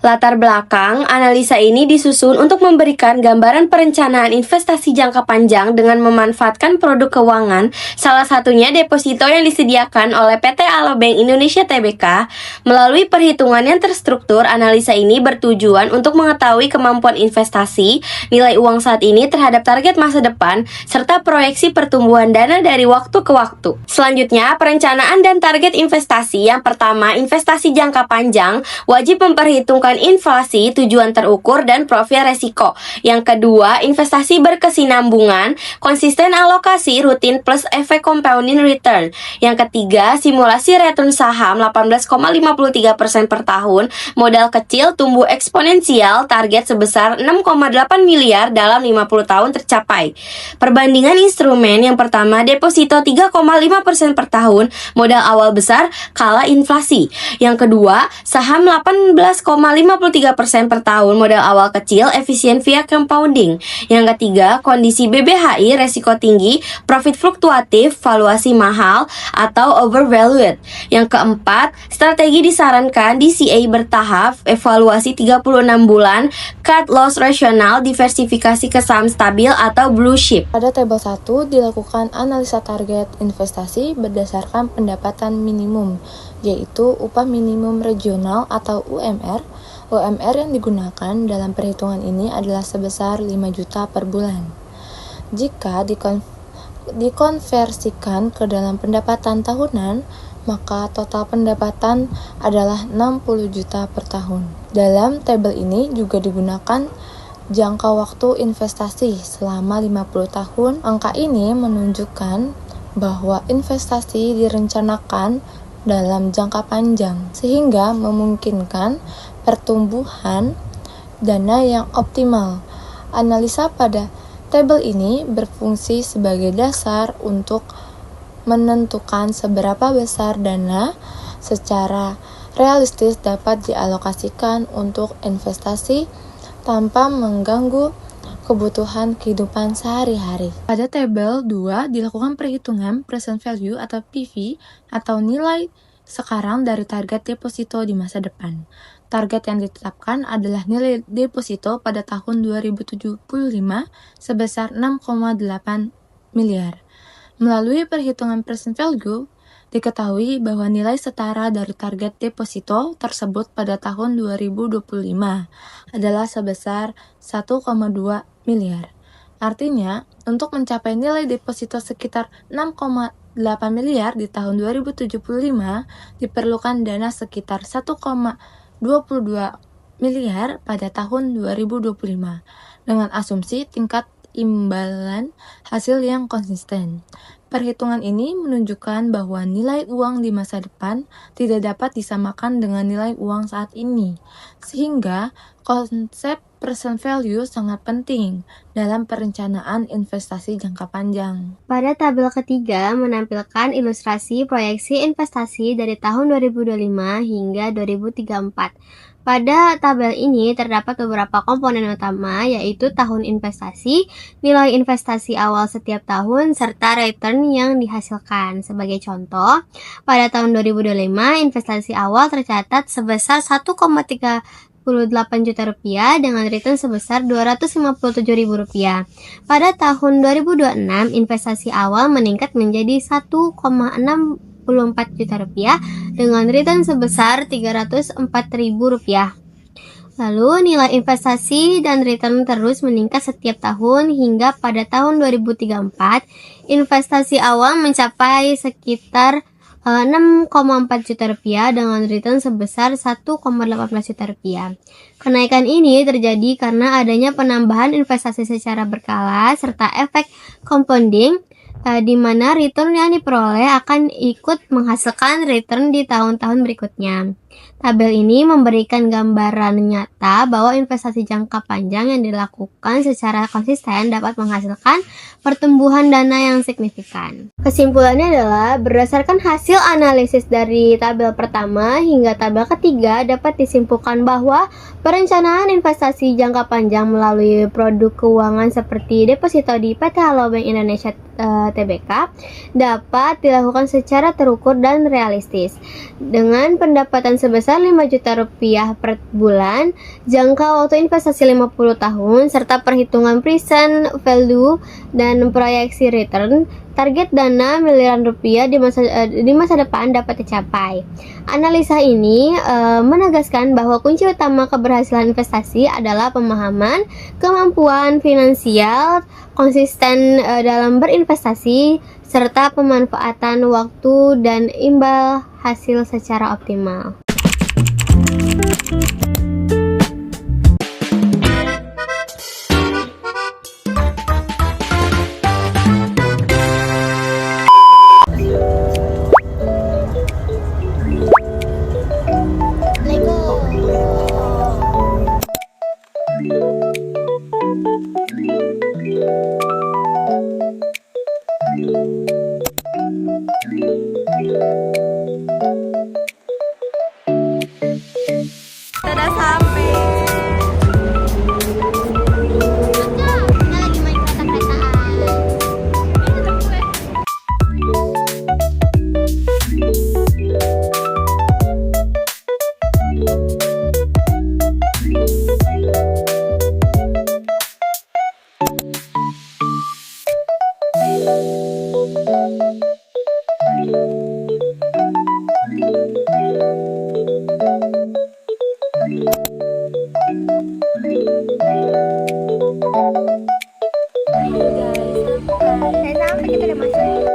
Latar belakang analisa ini disusun untuk memberikan gambaran perencanaan investasi jangka panjang dengan memanfaatkan produk keuangan, salah satunya deposito yang disediakan oleh PT Alobank Indonesia Tbk. Melalui perhitungan yang terstruktur, analisa ini bertujuan untuk mengetahui kemampuan investasi, nilai uang saat ini terhadap target masa depan, serta proyeksi pertumbuhan dana dari waktu ke waktu. Selanjutnya, perencanaan dan target investasi. Yang pertama, investasi jangka panjang wajib memperhitungkan inflasi, tujuan terukur, dan profil resiko. Yang kedua, investasi berkesinambungan, konsisten alokasi rutin plus efek compounding return. Yang ketiga, simulasi return saham 18,53% per tahun, modal kecil tumbuh eksponensial, target sebesar 6,8 miliar dalam 50 tahun tercapai. Perbandingan instrumen yang pertama, deposito 3,5% per tahun, modal awal besar, kala inflasi. Yang kedua, saham 18,53% per tahun, modal awal kecil, efisien via compounding. Yang ketiga, kondisi BBHI, resiko tinggi, profit fluktuatif, valuasi mahal, atau overvalued. Yang keempat, strategi disarankan DCA bertahap, evaluasi 36 bulan, cut loss rasional, diversifikasi ke saham stabil atau blue chip. Pada tabel 1 dilakukan analisa target investasi berdasarkan pendapatan minimum, yaitu upah minimum regional atau UMR. UMR yang digunakan dalam perhitungan ini adalah sebesar 5 juta per bulan. Jika dikonversikan ke dalam pendapatan tahunan, maka total pendapatan adalah 60 juta per tahun. Dalam tabel ini juga digunakan jangka waktu investasi selama 50 tahun. Angka ini menunjukkan bahwa investasi direncanakan dalam jangka panjang, sehingga memungkinkan pertumbuhan dana yang optimal. Analisa pada tabel ini berfungsi sebagai dasar untuk menentukan seberapa besar dana secara realistis dapat dialokasikan untuk investasi tanpa mengganggu kebutuhan kehidupan sehari-hari. Pada tabel 2 dilakukan perhitungan present value atau PV atau nilai sekarang dari target deposito di masa depan. Target yang ditetapkan adalah nilai deposito pada tahun 2075 sebesar 6,8 miliar. Melalui perhitungan present value, diketahui bahwa nilai setara dari target deposito tersebut pada tahun 2025 adalah sebesar 1,2 miliar. Artinya, untuk mencapai nilai deposito sekitar 6,8 miliar di tahun 2075, diperlukan dana sekitar 1,22 miliar pada tahun 2025, dengan asumsi tingkat imbalan hasil yang konsisten. Perhitungan ini menunjukkan bahwa nilai uang di masa depan tidak dapat disamakan dengan nilai uang saat ini, sehingga konsep present value sangat penting dalam perencanaan investasi jangka panjang. Pada tabel ketiga menampilkan ilustrasi proyeksi investasi dari tahun 2025 hingga 2034. Pada tabel ini terdapat beberapa komponen utama, yaitu tahun investasi, nilai investasi awal setiap tahun, serta return yang dihasilkan. Sebagai contoh, pada tahun 2025 investasi awal tercatat sebesar 1,38 juta rupiah dengan return sebesar Rp257.000. Pada tahun 2026 investasi awal meningkat menjadi 1,64 juta rupiah dengan return sebesar Rp304.000. Lalu nilai investasi dan return terus meningkat setiap tahun hingga pada tahun 2034 investasi awal mencapai sekitar 6,4 juta rupiah dengan return sebesar 1,18 juta rupiah. Kenaikan ini terjadi karena adanya penambahan investasi secara berkala serta efek compounding, di mana return yang diperoleh akan ikut menghasilkan return di tahun-tahun berikutnya. Tabel ini memberikan gambaran nyata bahwa investasi jangka panjang yang dilakukan secara konsisten dapat menghasilkan pertumbuhan dana yang signifikan. Kesimpulannya adalah, berdasarkan hasil analisis dari tabel pertama hingga tabel ketiga dapat disimpulkan bahwa perencanaan investasi jangka panjang melalui produk keuangan seperti deposito di PT Alobank Indonesia Tbk dapat dilakukan secara terukur dan realistis. Dengan pendapatan dengan sebesar 5 juta rupiah per bulan, jangka waktu investasi 50 tahun, serta perhitungan present value dan proyeksi return. Target dana miliaran rupiah di masa depan dapat dicapai. Analisa ini menegaskan bahwa kunci utama keberhasilan investasi adalah pemahaman, kemampuan finansial, konsisten dalam berinvestasi, serta pemanfaatan waktu dan imbal hasil secara optimal. Sudah sampai. Kita lagi main kereta-keretaan. Sampai kita udah masuk.